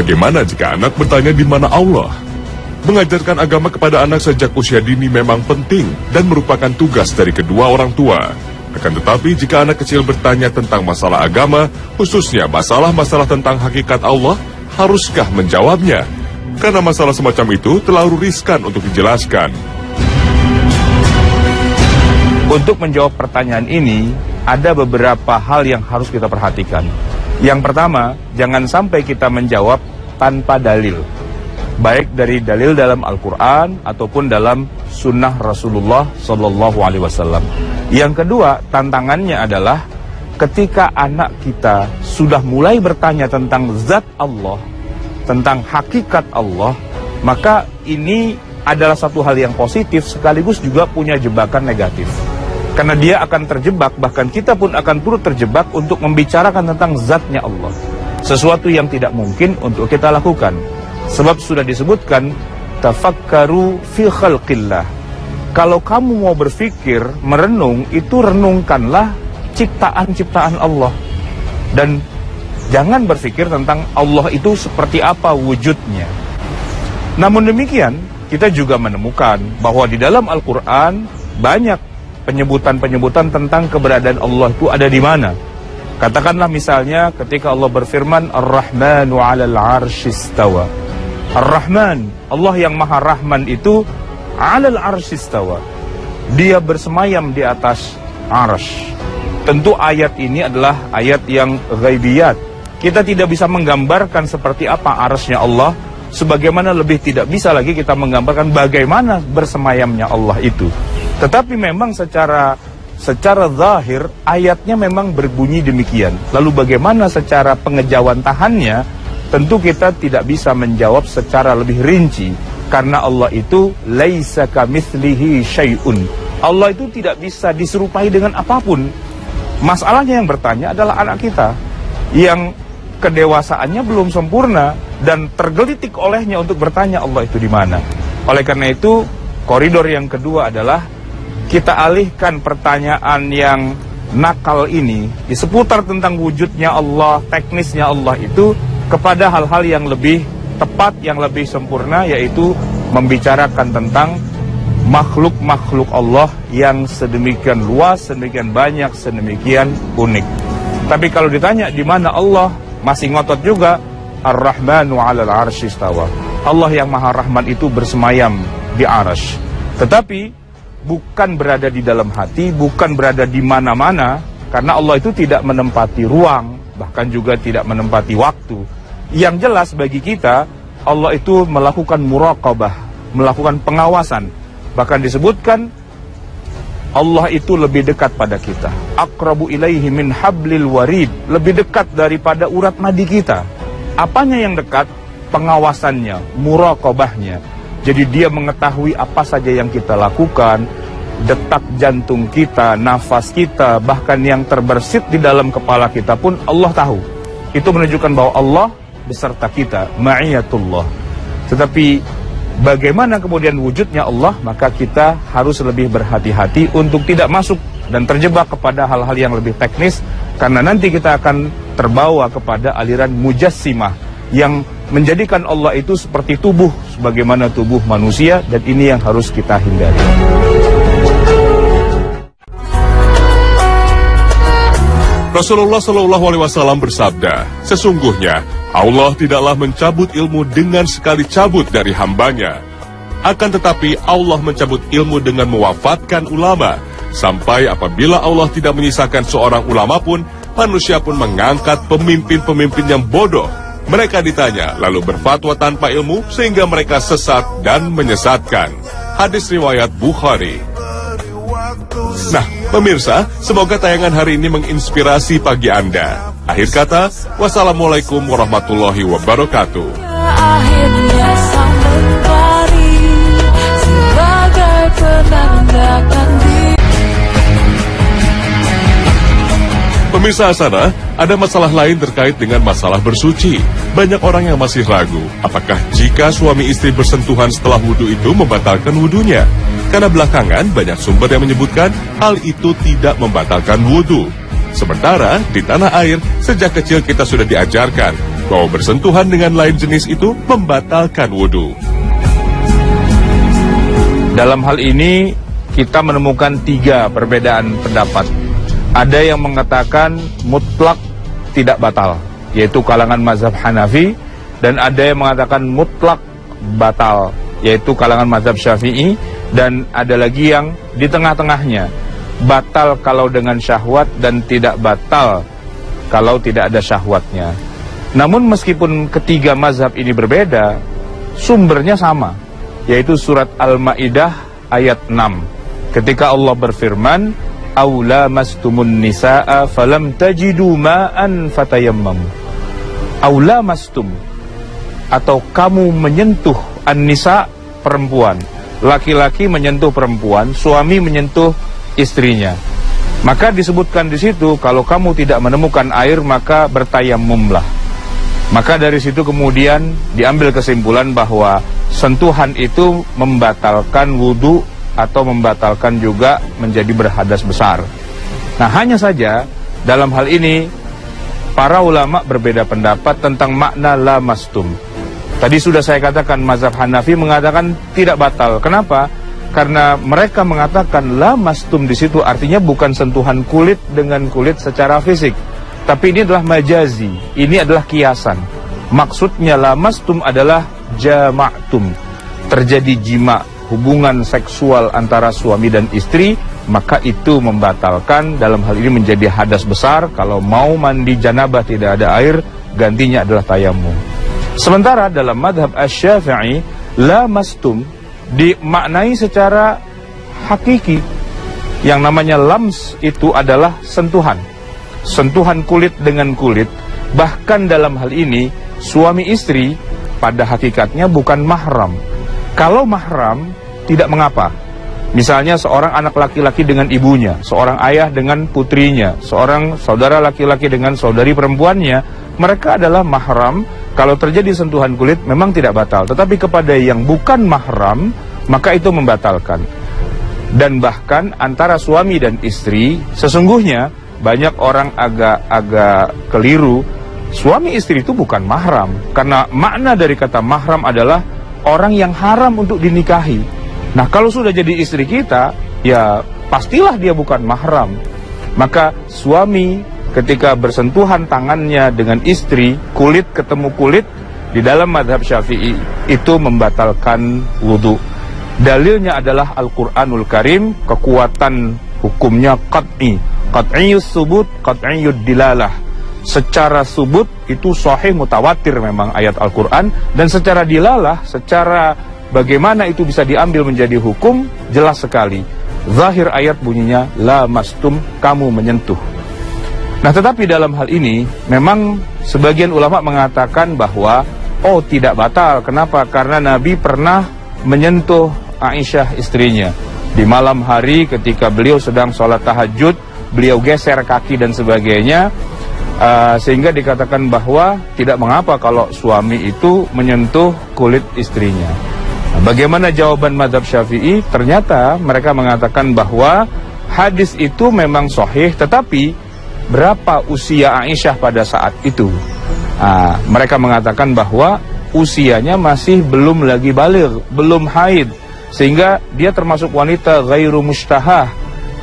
Bagaimana jika anak bertanya di mana Allah? Mengajarkan agama kepada anak sejak usia dini memang penting dan merupakan tugas dari kedua orang tua. Akan tetapi jika anak kecil bertanya tentang masalah agama, khususnya masalah-masalah tentang hakikat Allah, haruskah menjawabnya? Karena masalah semacam itu terlalu riskan untuk dijelaskan. Untuk menjawab pertanyaan ini, ada beberapa hal yang harus kita perhatikan. Yang pertama, jangan sampai kita menjawab tanpa dalil. Baik dari dalil dalam Al-Quran ataupun dalam sunnah Rasulullah SAW. Yang kedua, tantangannya adalah ketika anak kita sudah mulai bertanya tentang zat Allah, tentang hakikat Allah, maka ini adalah satu hal yang positif sekaligus juga punya jebakan negatif. Karena dia akan terjebak, bahkan kita pun akan turut terjebak untuk membicarakan tentang zatnya Allah. Sesuatu yang tidak mungkin untuk kita lakukan. Sebab sudah disebutkan, tafakkaru fi khalqillah. Kalau kamu mau berpikir, merenung, itu renungkanlah ciptaan-ciptaan Allah. Dan jangan berpikir tentang Allah itu seperti apa wujudnya. Namun demikian, kita juga menemukan bahwa di dalam Al-Quran banyak penyebutan-penyebutan tentang keberadaan Allah itu ada di mana. Katakanlah misalnya ketika Allah berfirman, Ar-Rahmanu 'alal 'arsy istawa. Ar-Rahman, Allah yang Maha Rahman itu 'alal 'arsy istawa. Dia bersemayam di atas 'arsy. Tentu ayat ini adalah ayat yang ghaibiyat. Kita tidak bisa menggambarkan seperti apa 'arsy-nya Allah, sebagaimana lebih tidak bisa lagi kita menggambarkan bagaimana bersemayamnya Allah itu. Tetapi memang secara zahir ayatnya memang berbunyi demikian. Lalu bagaimana secara pengejawantahannya, tentu kita tidak bisa menjawab secara lebih rinci. Karena Allah itu laisa kamitslihi syai'un. Allah itu tidak bisa diserupai dengan apapun. Masalahnya yang bertanya adalah anak kita yang kedewasaannya belum sempurna dan tergelitik olehnya untuk bertanya Allah itu di mana. Oleh karena itu, koridor yang kedua adalah kita alihkan pertanyaan yang nakal ini di seputar tentang wujudnya Allah, teknisnya Allah itu kepada hal-hal yang lebih tepat, yang lebih sempurna, yaitu membicarakan tentang makhluk-makhluk Allah yang sedemikian luas, sedemikian banyak, sedemikian unik. Tapi kalau ditanya di mana Allah, masih ngotot juga, Ar-Rahmanu 'alal 'arsy istawa. Allah yang Maha Rahman itu bersemayam di arsy. Tetapi bukan berada di dalam hati, bukan berada di mana-mana, karena Allah itu tidak menempati ruang, bahkan juga tidak menempati waktu. Yang jelas bagi kita, Allah itu melakukan muraqabah, melakukan pengawasan. Bahkan disebutkan, Allah itu lebih dekat pada kita. Aqrabu ilaihi min hablil warid, lebih dekat daripada urat nadi kita. Apanya yang dekat? Pengawasannya, muraqabahnya. Jadi dia mengetahui apa saja yang kita lakukan, detak jantung kita, nafas kita, bahkan yang terbersit di dalam kepala kita pun Allah tahu. Itu menunjukkan bahwa Allah beserta kita, ma'iyatullah. Tetapi bagaimana kemudian wujudnya Allah, maka kita harus lebih berhati-hati untuk tidak masuk dan terjebak kepada hal-hal yang lebih teknis, karena nanti kita akan terbawa kepada aliran mujassimah yang menjadikan Allah itu seperti tubuh, sebagaimana tubuh manusia, dan ini yang harus kita hindari. Rasulullah SAW bersabda, sesungguhnya Allah tidaklah mencabut ilmu dengan sekali cabut dari hambanya. Akan tetapi Allah mencabut ilmu dengan mewafatkan ulama, sampai apabila Allah tidak menyisakan seorang ulama pun, manusia pun mengangkat pemimpin-pemimpin yang bodoh. Mereka ditanya, lalu berfatwa tanpa ilmu, sehingga mereka sesat dan menyesatkan. Hadis riwayat Bukhari. Nah, pemirsa, semoga tayangan hari ini menginspirasi pagi Anda. Akhir kata, wassalamualaikum warahmatullahi wabarakatuh. Akhirnya sang mentari sebagai penanda diri. Pemirsa Asana, ada masalah lain terkait dengan masalah bersuci. Banyak orang yang masih ragu, apakah jika suami istri bersentuhan setelah wudhu itu membatalkan wudhunya? Karena belakangan banyak sumber yang menyebutkan hal itu tidak membatalkan wudhu. Sementara di tanah air, sejak kecil kita sudah diajarkan bahwa bersentuhan dengan lain jenis itu membatalkan wudhu. Dalam hal ini kita menemukan 3 perbedaan pendapat. Ada yang mengatakan mutlak tidak batal, yaitu kalangan mazhab Hanafi, dan ada yang mengatakan mutlak batal, yaitu kalangan mazhab Syafi'i, dan ada lagi yang di tengah-tengahnya, batal kalau dengan syahwat dan tidak batal kalau tidak ada syahwatnya. Namun meskipun ketiga mazhab ini berbeda, sumbernya sama, yaitu surat Al-Ma'idah ayat 6. Ketika Allah berfirman, "Aula mastumun nisaa falam tajidu ma'an fatayammam." Aula mastum, atau kamu menyentuh an-nisa, perempuan. Laki-laki menyentuh perempuan, suami menyentuh istrinya. Maka disebutkan di situ, kalau kamu tidak menemukan air maka bertayamumlah. Maka dari situ kemudian diambil kesimpulan bahwa sentuhan itu membatalkan wudhu atau membatalkan juga menjadi berhadas besar. Nah, hanya saja dalam hal ini para ulama berbeda pendapat tentang makna la mastum. Tadi sudah saya katakan mazhab Hanafi mengatakan tidak batal. Kenapa? Karena mereka mengatakan la mastum di situ artinya bukan sentuhan kulit dengan kulit secara fisik, tapi ini adalah majazi, ini adalah kiasan. Maksudnya la mastum adalah jama'tum, terjadi jima, hubungan seksual antara suami dan istri, maka itu membatalkan, dalam hal ini menjadi hadas besar. Kalau mau mandi janabah tidak ada air, gantinya adalah tayamum. Sementara dalam madhab Asy-Syafi'i, la mastum dimaknai secara hakiki. Yang namanya lams itu adalah sentuhan, sentuhan kulit dengan kulit. Bahkan dalam hal ini suami istri pada hakikatnya bukan mahram. Kalau mahram tidak mengapa. Misalnya seorang anak laki-laki dengan ibunya, seorang ayah dengan putrinya, seorang saudara laki-laki dengan saudari perempuannya, mereka adalah mahram. Kalau terjadi sentuhan kulit memang tidak batal, tetapi kepada yang bukan mahram maka itu membatalkan. Dan bahkan antara suami dan istri, sesungguhnya banyak orang agak keliru. Suami istri itu bukan mahram, karena makna dari kata mahram adalah orang yang haram untuk dinikahi. Nah, kalau sudah jadi istri kita, ya pastilah dia bukan mahram. Maka suami ketika bersentuhan tangannya dengan istri, kulit ketemu kulit, di dalam madhab Syafi'i itu membatalkan wudhu. Dalilnya adalah Al-Quranul Karim, kekuatan hukumnya qat'i, qat'iyus subut, qat'iyud dilalah. Secara subut itu sahih mutawatir memang ayat Al-Quran, dan secara dilalah, secara bagaimana itu bisa diambil menjadi hukum, jelas sekali. Zahir ayat bunyinya la mastum, kamu menyentuh. Nah, tetapi dalam hal ini memang sebagian ulama mengatakan bahwa oh tidak batal. Kenapa? Karena Nabi pernah menyentuh Aisyah istrinya di malam hari ketika beliau sedang sholat tahajud, beliau geser kaki dan sebagainya, sehingga dikatakan bahwa tidak mengapa kalau suami itu menyentuh kulit istrinya. Nah, bagaimana jawaban mazhab Syafi'i? Ternyata mereka mengatakan bahwa hadis itu memang sahih, tetapi berapa usia Aisyah pada saat itu? Mereka mengatakan bahwa usianya masih belum lagi baligh, belum haid, sehingga dia termasuk wanita ghairu mustahah,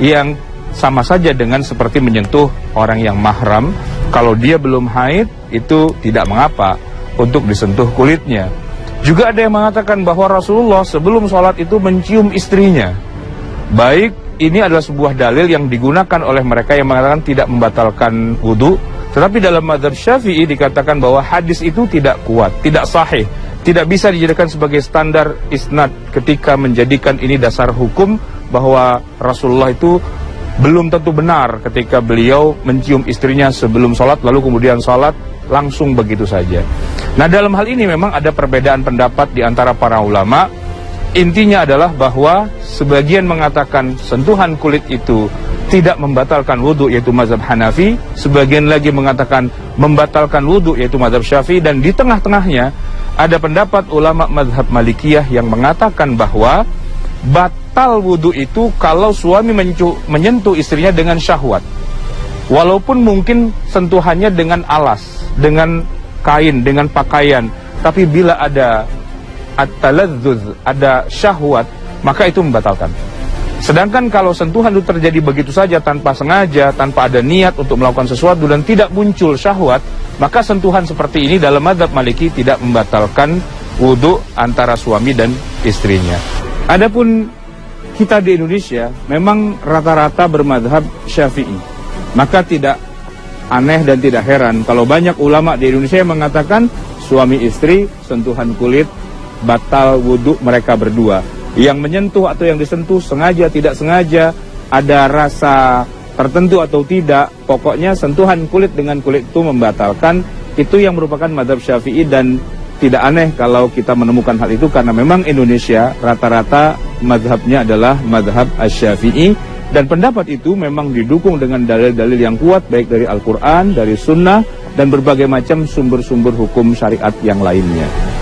yang sama saja dengan seperti menyentuh orang yang mahram. Kalau dia belum haid, itu tidak mengapa untuk disentuh kulitnya. Juga ada yang mengatakan bahwa Rasulullah sebelum sholat itu mencium istrinya. Baik, ini adalah sebuah dalil yang digunakan oleh mereka yang mengatakan tidak membatalkan wudhu. Tetapi dalam mazhab Syafi'i dikatakan bahwa hadis itu tidak kuat, tidak sahih, tidak bisa dijadikan sebagai standar isnad ketika menjadikan ini dasar hukum bahwa Rasulullah itu belum tentu benar ketika beliau mencium istrinya sebelum sholat lalu kemudian sholat langsung begitu saja. Nah, dalam hal ini memang ada perbedaan pendapat di antara para ulama. Intinya adalah bahwa sebagian mengatakan sentuhan kulit itu tidak membatalkan wudhu, yaitu mazhab Hanafi. Sebagian lagi mengatakan membatalkan wudhu, yaitu mazhab Syafi'i. Dan di tengah-tengahnya ada pendapat ulama mazhab Malikiyah yang mengatakan bahwa batal wudhu itu kalau suami menyentuh istrinya dengan syahwat, walaupun mungkin sentuhannya dengan alas, dengan kain, dengan pakaian. Tapi bila ada at-taladzuz, ada syahwat, maka itu membatalkan. Sedangkan kalau sentuhan itu terjadi begitu saja tanpa sengaja, tanpa ada niat untuk melakukan sesuatu dan tidak muncul syahwat, maka sentuhan seperti ini dalam mazhab Maliki tidak membatalkan wudhu antara suami dan istrinya. Adapun kita di Indonesia memang rata-rata bermadhab Syafi'i, maka tidak aneh dan tidak heran kalau banyak ulama di Indonesia yang mengatakan suami istri sentuhan kulit batal wudhu mereka berdua. Yang menyentuh atau yang disentuh sengaja tidak sengaja, ada rasa tertentu atau tidak, pokoknya sentuhan kulit dengan kulit itu membatalkan. Itu yang merupakan mazhab Syafi'i dan tidak aneh kalau kita menemukan hal itu karena memang Indonesia rata-rata mazhabnya adalah mazhab Asy-Syafi'i dan pendapat itu memang didukung dengan dalil-dalil yang kuat baik dari Al-Quran, dari Sunnah dan berbagai macam sumber-sumber hukum syariat yang lainnya.